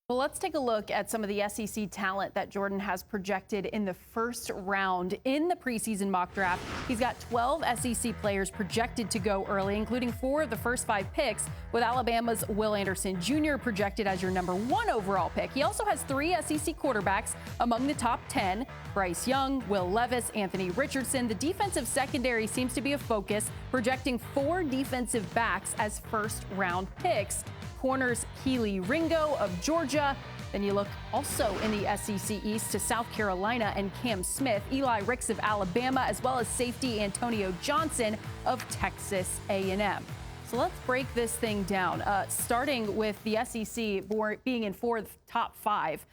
Well, let's take a look at some of the SEC talent that Jordan has projected in the first round in the preseason mock draft. He's got 12 SEC players projected to go early, including 4 of the first 5 picks, with Alabama's Will Anderson Jr. projected as your #1 overall pick. He also has 3 SEC quarterbacks among the top 10: Bryce Young, Will Levis, Anthony Richardson. The defensive secondary seems to be a focus, projecting 4 defensive backs as first-round picks. Corners Keely Ringo of Georgia. Then you look also in the SEC East to South Carolina and Cam Smith, Eli Ricks of Alabama, as well as safety Antonio Johnson of Texas A&M. So let's break this thing down, starting with the SEC being in 4 of the top 5.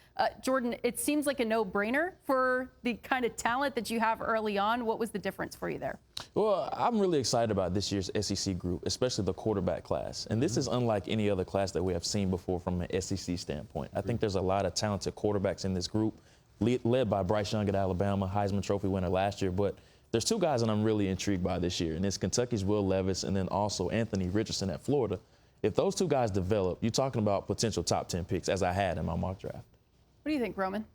Jordan, it seems like a no-brainer for the kind of talent that you have early on. What was the difference for you there? Well, I'm really excited about this year's SEC group, especially the quarterback class. And this is unlike any other class that we have seen before from an SEC standpoint. I think there's a lot of talented quarterbacks in this group, led by Bryce Young at Alabama, Heisman Trophy winner last year. But there's 2 guys that I'm really intrigued by this year, and it's Kentucky's Will Levis and then also Anthony Richardson at Florida. If those 2 guys develop, you're talking about potential top 10 picks, as I had in my mock draft. What do you think, Roman?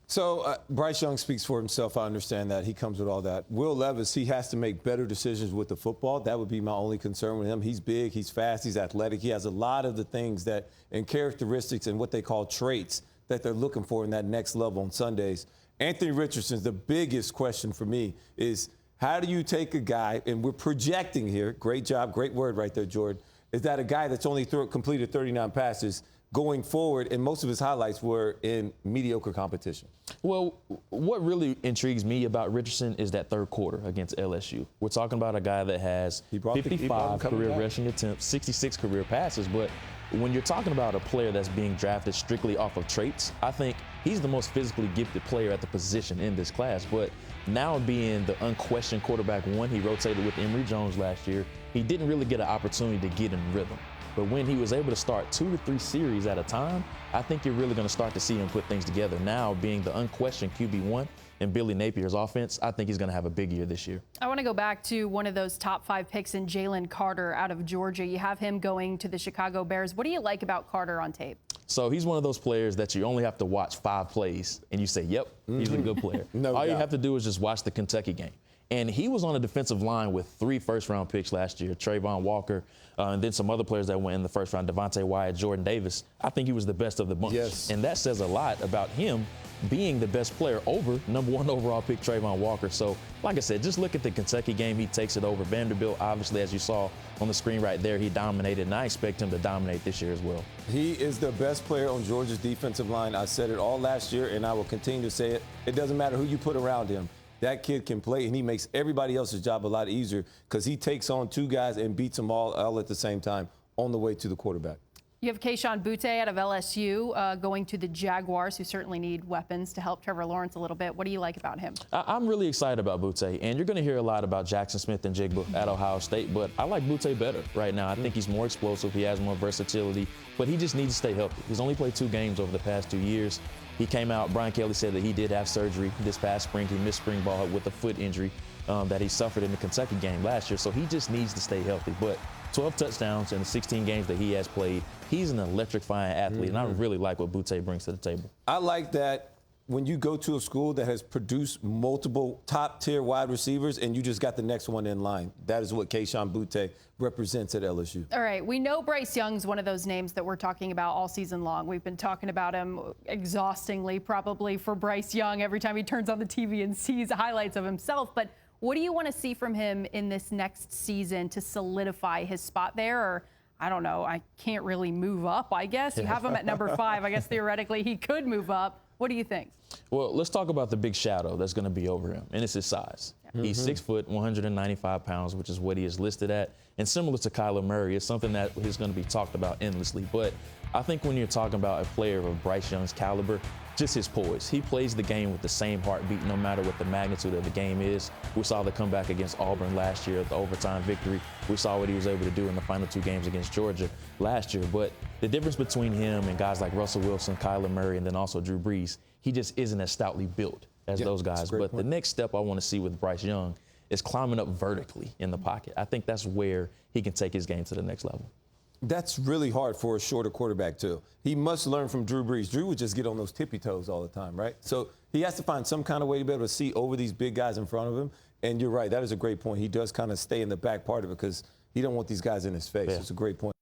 So Bryce Young speaks for himself. I understand that. He comes with all that. Will Levis, he has to make better decisions with the football. That would be my only concern with him. He's big, he's fast, he's athletic. He has a lot of the things that and characteristics and what they call traits that they're looking for in that next level on Sundays. Anthony Richardson's the biggest question for me is how do you take a guy, and we're projecting here, great job, great word right there, Jordan, is that a guy that's only completed 39 passes going forward, and most of his highlights were in mediocre competition? Well, what really intrigues me about Richardson is that third quarter against LSU. We're talking about a guy that has 55 career rushing attempts, 66 career passes, but when you're talking about a player that's being drafted strictly off of traits, I think he's the most physically gifted player at the position in this class. But now being the unquestioned quarterback 1, he rotated with Emory Jones last year. He didn't really get an opportunity to get in rhythm. But when he was able to start 2 to 3 series at a time, I think you're really going to start to see him put things together. Now being the unquestioned QB1 in Billy Napier's offense, I think he's going to have a big year this year. I want to go back to one of those top 5 picks in Jalen Carter out of Georgia. You have him going to the Chicago Bears. What do you like about Carter on tape? So he's one of those players that you only have to watch 5 plays and you say, yep, he's a good player. All you have to do is just watch the Kentucky game. And he was on a defensive line with 3 first-round picks last year, Trayvon Walker, and then some other players that went in the first round, Devontae Wyatt, Jordan Davis. I think he was the best of the bunch. Yes. And that says a lot about him being the best player over #1 overall pick Trayvon Walker. So, like I said, just look at the Kentucky game. He takes it over. Vanderbilt, obviously, as you saw on the screen right there, he dominated, and I expect him to dominate this year as well. He is the best player on Georgia's defensive line. I said it all last year, and I will continue to say it. It doesn't matter who you put around him. That kid can play, and he makes everybody else's job a lot easier because he takes on 2 guys and beats them all at the same time on the way to the quarterback. You have Kayshon Boutte out of LSU going to the Jaguars, who certainly need weapons to help Trevor Lawrence a little bit. What do you like about him? I'm really excited about Boutte, and you're going to hear a lot about Jackson Smith and Jigba at Ohio State, but I like Boutte better right now. I think he's more explosive. He has more versatility, but he just needs to stay healthy. He's only played 2 games over the past 2 years. He came out, Brian Kelly said that he did have surgery this past spring. He missed spring ball with a foot injury that he suffered in the Kentucky game last year. So he just needs to stay healthy. But 12 touchdowns in the 16 games that he has played, he's an electrifying athlete, and I really like what Boutte brings to the table. I like that when you go to a school that has produced multiple top-tier wide receivers and you just got the next one in line. That is what Kayshon Boutte represents at LSU. All right, we know Bryce Young's one of those names that we're talking about all season long. We've been talking about him exhaustingly probably for Bryce Young every time he turns on the TV and sees highlights of himself. But what do you want to see from him in this next season to solidify his spot there? Or, I don't know, I can't really move up, I guess. You have him at number 5. I guess theoretically he could move up. What do you think? Well, let's talk about the big shadow that's going to be over him, and it's his size. Yeah. He's 6 foot, 195 pounds, which is what he is listed at. And similar to Kyler Murray, it's something that is going to be talked about endlessly. But I think when you're talking about a player of Bryce Young's caliber, just his poise. He plays the game with the same heartbeat no matter what the magnitude of the game is. We saw the comeback against Auburn last year, the overtime victory. We saw what he was able to do in the final 2 games against Georgia last year. But the difference between him and guys like Russell Wilson, Kyler Murray, and then also Drew Brees, he just isn't as stoutly built as those guys. But the next step I want to see with Bryce Young is climbing up vertically in the pocket. I think that's where he can take his game to the next level. That's really hard for a shorter quarterback, too. He must learn from Drew Brees. Drew would just get on those tippy toes all the time, right? So he has to find some kind of way to be able to see over these big guys in front of him. And you're right, that is a great point. He does kind of stay in the back part of it because he don't want these guys in his face. Yeah. It's a great point.